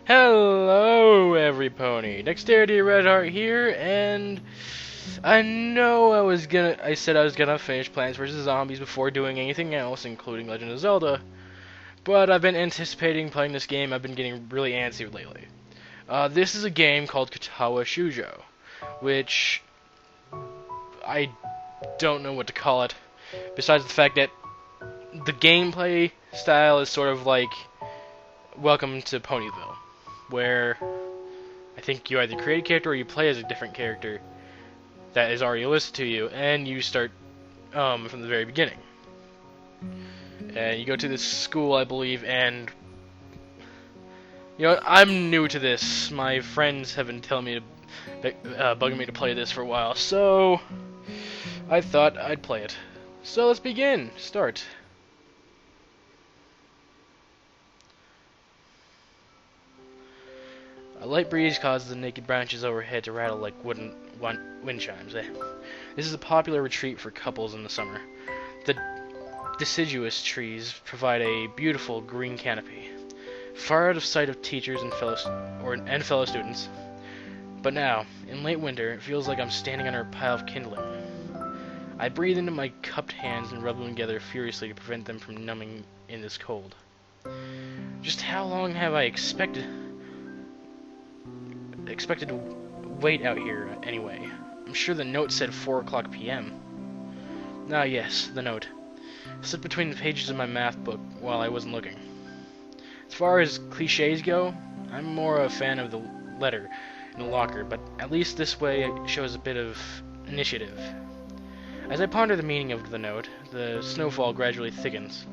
Hello, everypony. Dexterity Redheart here, and I said I was gonna finish Plants vs. Zombies before doing anything else, including Legend of Zelda, but I've been anticipating playing this game. I've been getting really antsy lately. This is a game called Katawa Shoujo, which I don't know what to call it, besides the fact that the gameplay style is sort of like Welcome to Ponyville, where I think you either create a character or you play as a different character that is already listed to you, and you start from the very beginning. And you go to this school, I believe, and I'm new to this. My friends have been telling me bugging me to play this for a while, so I thought I'd play it. So let's begin. Start. A light breeze causes the naked branches overhead to rattle like wooden wind chimes. This is a popular retreat for couples in the summer. The deciduous trees provide a beautiful green canopy, far out of sight of teachers and fellow students. But now, in late winter, it feels like I'm standing under a pile of kindling. I breathe into my cupped hands and rub them together furiously to prevent them from numbing in this cold. Just how long have I expected to wait out here anyway? I'm sure the note said 4:00 p.m. Ah yes, the note. Slipped between the pages of my math book while I wasn't looking. As far as cliches go, I'm more a fan of the letter in the locker, but at least this way it shows a bit of initiative. As I ponder the meaning of the note, the snowfall gradually thickens.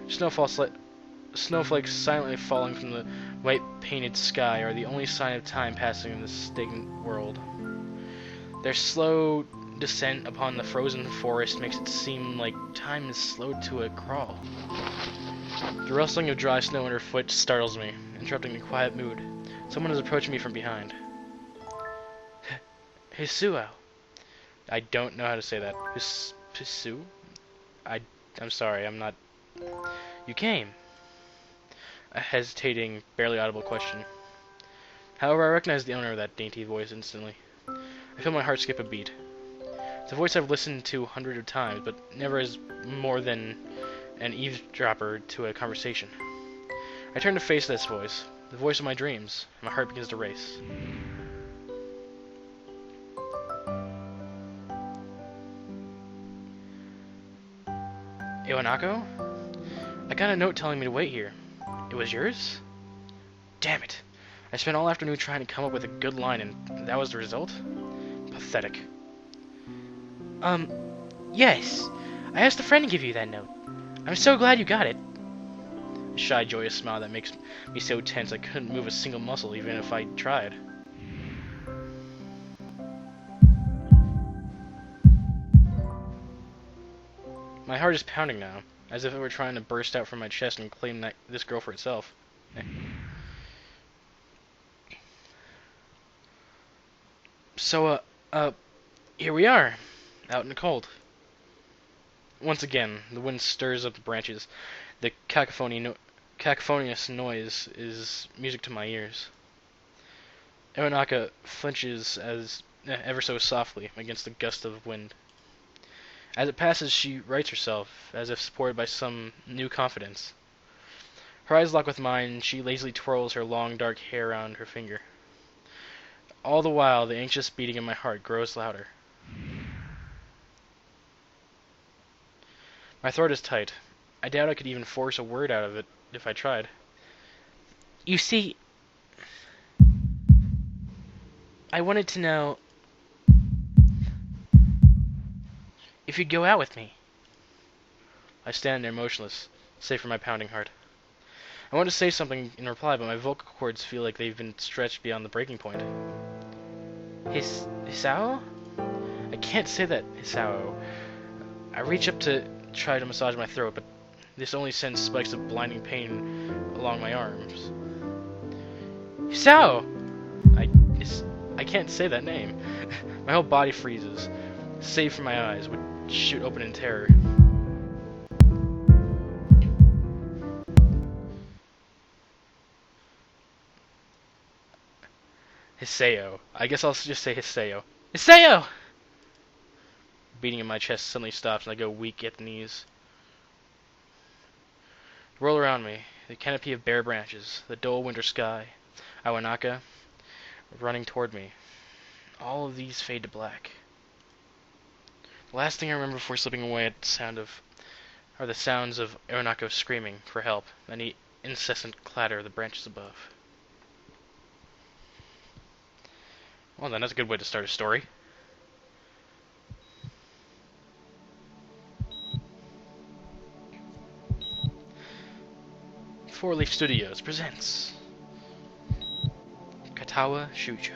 Snowflakes silently falling from the white painted sky are the only sign of time passing in this stagnant world. Their slow descent upon the frozen forest makes it seem like time is slowed to a crawl. The rustling of dry snow underfoot startles me, interrupting the quiet mood. Someone is approaching me from behind. Hisuo. I don't know how to say that. Hisu? I'm sorry, I'm not... You came. A hesitating, barely audible question. However, I recognize the owner of that dainty voice instantly. I feel my heart skip a beat. It's a voice I've listened to hundreds of times, but never as more than an eavesdropper to a conversation. I turn to face this voice, the voice of my dreams, and my heart begins to race. Iwanako? I got a note telling me to wait here. It was yours? Damn it. I spent all afternoon trying to come up with a good line, and that was the result? Pathetic. Yes. I asked a friend to give you that note. I'm so glad you got it. A shy, joyous smile that makes me so tense I couldn't move a single muscle even if I tried. My heart is pounding now, as if it were trying to burst out from my chest and claim this girl for itself. So, here we are, out in the cold. Once again, the wind stirs up the branches. The cacophonious noise is music to my ears. Iwanaka flinches ever so softly against the gust of wind. As it passes, she rights herself, as if supported by some new confidence. Her eyes lock with mine, and she lazily twirls her long dark hair around her finger. All the while, the anxious beating of my heart grows louder. My throat is tight. I doubt I could even force a word out of it if I tried. You see, I wanted to know if you'd go out with me. I stand there motionless, save for my pounding heart. I want to say something in reply, but my vocal cords feel like they've been stretched beyond the breaking point. Hisao? I can't say that, Hisao. I reach up to try to massage my throat, but this only sends spikes of blinding pain along my arms. Hisao! I can't say that name. My whole body freezes, save for my eyes, which shoot open in terror. Hiseo. I guess I'll just say Hiseo. Hiseo! Beating in my chest suddenly stops and I go weak at the knees. Roll around me, the canopy of bare branches, the dull winter sky, Awanaka running toward me. All of these fade to black. The last thing I remember before slipping away at the sounds of Awanaka screaming for help and the incessant clatter of the branches above. Well then, that's a good way to start a story. Four Leaf Studios presents Katawa Shoujo.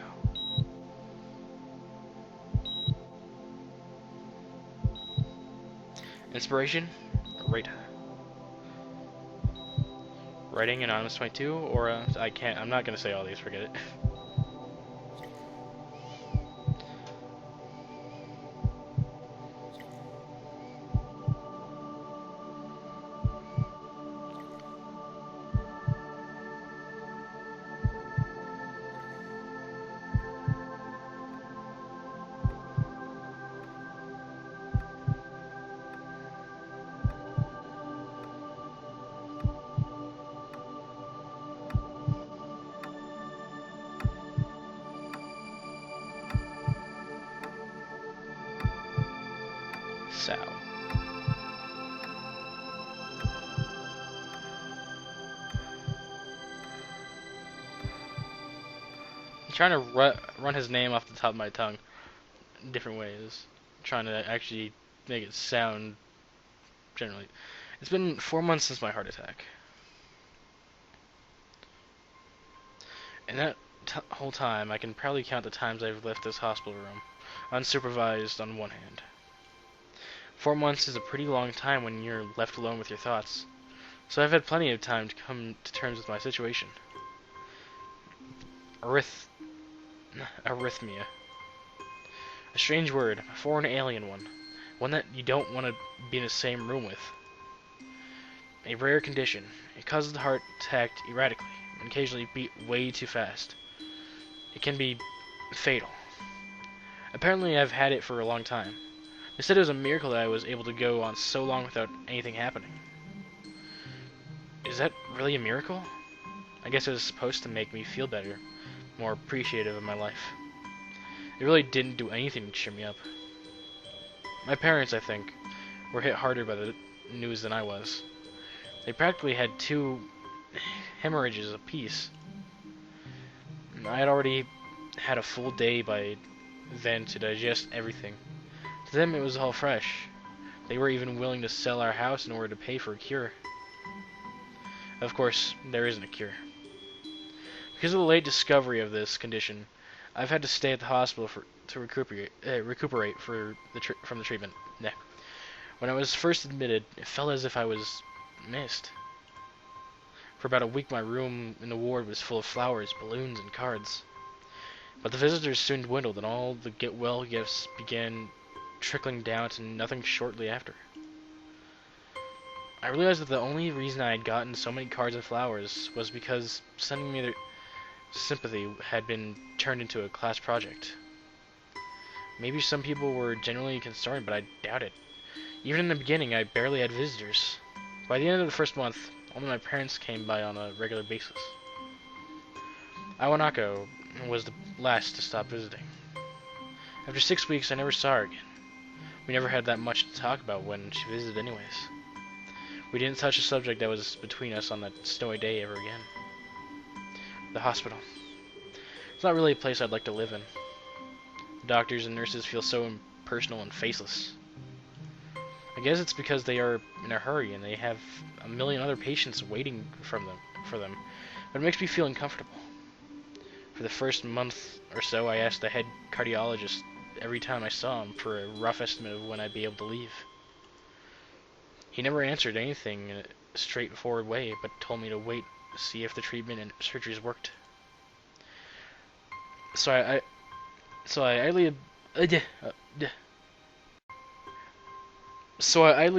Inspiration? Writing Anonymous 22 or I'm not gonna say all these, forget it. So. I'm trying to run his name off the top of my tongue in different ways. I'm trying to actually make it sound generally. It's been 4 months since my heart attack. In that whole time, I can probably count the times I've left this hospital room, unsupervised on one hand. 4 months is a pretty long time when you're left alone with your thoughts, so I've had plenty of time to come to terms with my situation. Arrhythmia. A strange word, a foreign alien one that you don't want to be in the same room with. A rare condition. It causes the heart to act erratically and occasionally beat way too fast. It can be fatal. Apparently I've had it for a long time. They said it was a miracle that I was able to go on so long without anything happening. Is that really a miracle? I guess it was supposed to make me feel better, more appreciative of my life. It really didn't do anything to cheer me up. My parents, I think, were hit harder by the news than I was. They practically had 2 hemorrhages apiece. I had already had a full day by then to digest everything. To them it was all fresh. They were even willing to sell our house in order to pay for a cure. Of course, there isn't a cure. Because of the late discovery of this condition, I've had to stay at the hospital to recuperate from the treatment. When I was first admitted, it felt as if I was missed. For about a week my room in the ward was full of flowers, balloons, and cards. But the visitors soon dwindled and all the get-well gifts began trickling down to nothing shortly after. I realized that the only reason I had gotten so many cards and flowers was because sending me their sympathy had been turned into a class project. Maybe some people were genuinely concerned, but I doubt it. Even in the beginning, I barely had visitors. By the end of the first month, only my parents came by on a regular basis. Awanako was the last to stop visiting. After 6 weeks, I never saw her again. We never had that much to talk about when she visited anyways. We didn't touch a subject that was between us on that snowy day ever again. The hospital. It's not really a place I'd like to live in. The doctors and nurses feel so impersonal and faceless. I guess it's because they are in a hurry and they have a million other patients waiting for them, but it makes me feel uncomfortable. For the first month or so, I asked the head cardiologist every time I saw him for a rough estimate of when I'd be able to leave. He never answered anything in a straightforward way, but told me to wait to see if the treatment and surgeries worked. So I idly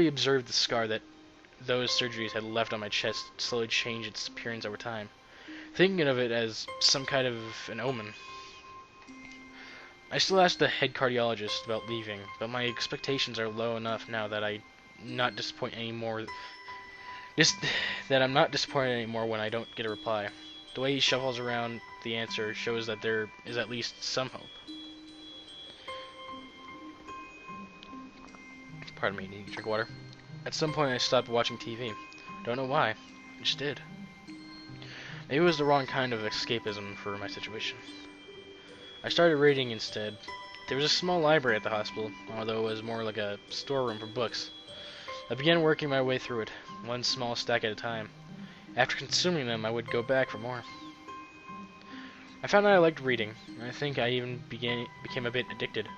observed the scar that those surgeries had left on my chest slowly change its appearance over time, thinking of it as some kind of an omen. I still ask the head cardiologist about leaving, but my expectations are low enough now that I'm not disappointed anymore. Just that I'm not disappointed anymore when I don't get a reply. The way he shuffles around the answer shows that there is at least some hope. Pardon me, need to drink water. At some point I stopped watching TV. Don't know why. I just did. Maybe it was the wrong kind of escapism for my situation. I started reading instead. There was a small library at the hospital, although it was more like a storeroom for books. I began working my way through it, one small stack at a time. After consuming them, I would go back for more. I found that I liked reading, and I think I even became a bit addicted.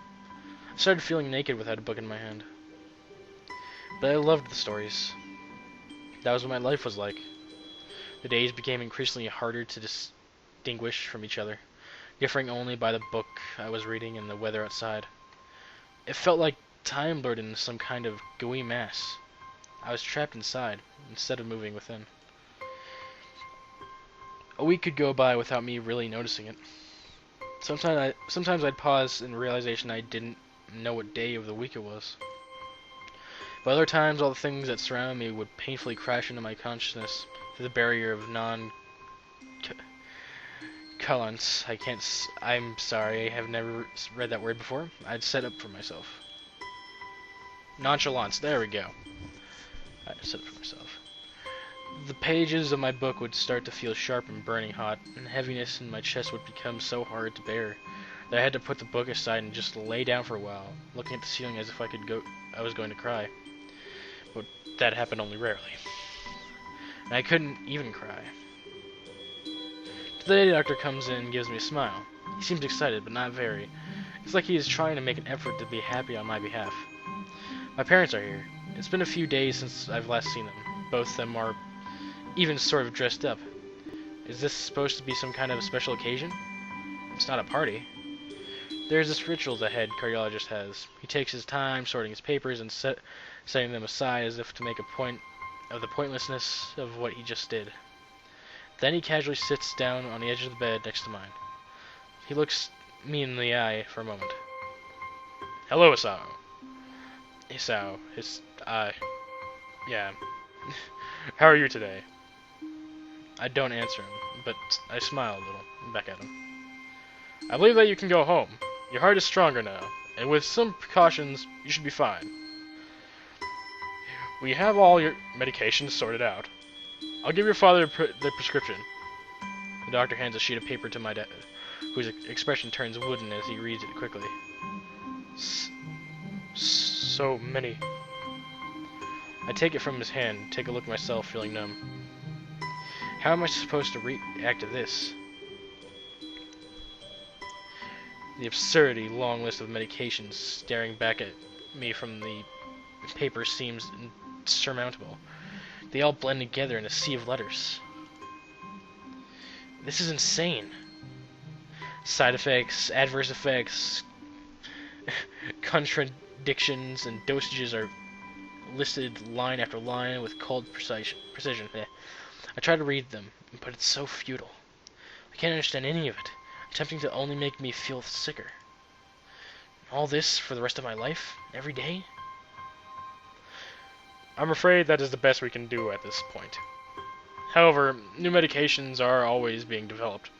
I started feeling naked without a book in my hand. But I loved the stories. That was what my life was like. The days became increasingly harder to distinguish from each other, differing only by the book I was reading and the weather outside. It felt like time blurred into some kind of gooey mass. I was trapped inside, instead of moving within. A week could go by without me really noticing it. Sometimes I'd pause in realization I didn't know what day of the week it was. But other times, all the things that surrounded me would painfully crash into my consciousness through the barrier of non-callance. I'm sorry, I have never read that word before. I'd set up for myself. Nonchalance, there we go. I'd set up for myself. The pages of my book would start to feel sharp and burning hot, and heaviness in my chest would become so hard to bear that I had to put the book aside and just lay down for a while, looking at the ceiling as if I was going to cry. But that happened only rarely. And I couldn't even cry. Today the doctor comes in and gives me a smile. He seems excited, but not very. It's like he is trying to make an effort to be happy on my behalf. My parents are here. It's been a few days since I've last seen them. Both of them are even sort of dressed up. Is this supposed to be some kind of special occasion? It's not a party. There's this ritual the head cardiologist has. He takes his time sorting his papers and setting them aside as if to make a point of the pointlessness of what he just did. Then he casually sits down on the edge of the bed next to mine. He looks me in the eye for a moment. Hello, Isao. Isao. Yeah. How are you today? I don't answer him, but I smile a little back at him. I believe that you can go home. Your heart is stronger now, and with some precautions, you should be fine. We have all your medications sorted out. I'll give your father the prescription. The doctor hands a sheet of paper to my dad, whose expression turns wooden as he reads it quickly. So many. I take it from his hand, take a look myself, feeling numb. How am I supposed to react to this? The absurdly long list of medications staring back at me from the paper seems insurmountable. They all blend together in a sea of letters. This is insane. Side effects, adverse effects, contradictions, and dosages are listed line after line with cold precision. I try to read them, but it's so futile. I can't understand any of it, attempting to only make me feel sicker. All this for the rest of my life? Every day? I'm afraid that is the best we can do at this point. However, new medications are always being developed,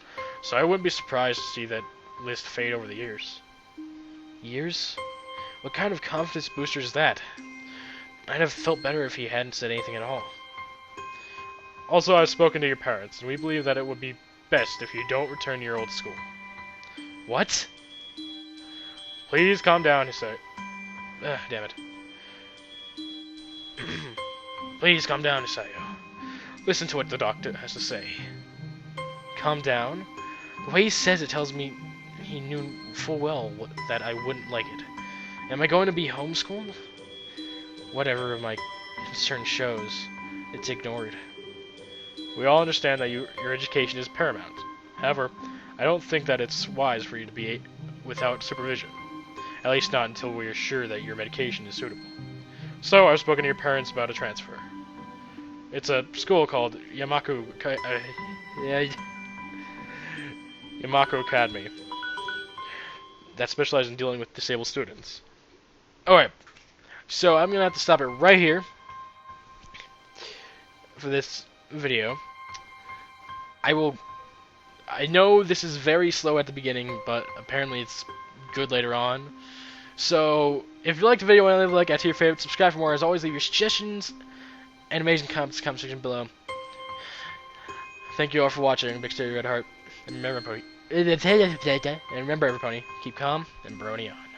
so I wouldn't be surprised to see that list fade over the years. Years? What kind of confidence booster is that? I'd have felt better if he hadn't said anything at all. Also, I've spoken to your parents, and we believe that it would be best if you don't return to your old school. What? Please calm down, Hisao. Damn it. Please calm down, Hisao. Listen to what the doctor has to say. Calm down? The way he says it tells me he knew full well that I wouldn't like it. Am I going to be homeschooled? Whatever my concern shows, it's ignored. We all understand that your education is paramount. However, I don't think that it's wise for you to be without supervision. At least not until we are sure that your medication is suitable. So, I've spoken to your parents about a transfer. It's a school called Yamaku Academy. that specialize in dealing with disabled students. Alright, so I'm going to have to stop it right here for this video. I know this is very slow at the beginning, but apparently it's good later on. So, if you liked the video and leave a like, add to your favorite, subscribe for more. As always, leave your suggestions and amazing comments in the comment section below. Thank you all for watching. Big Stereo Red Heart. And remember, everybody, keep calm and brony on.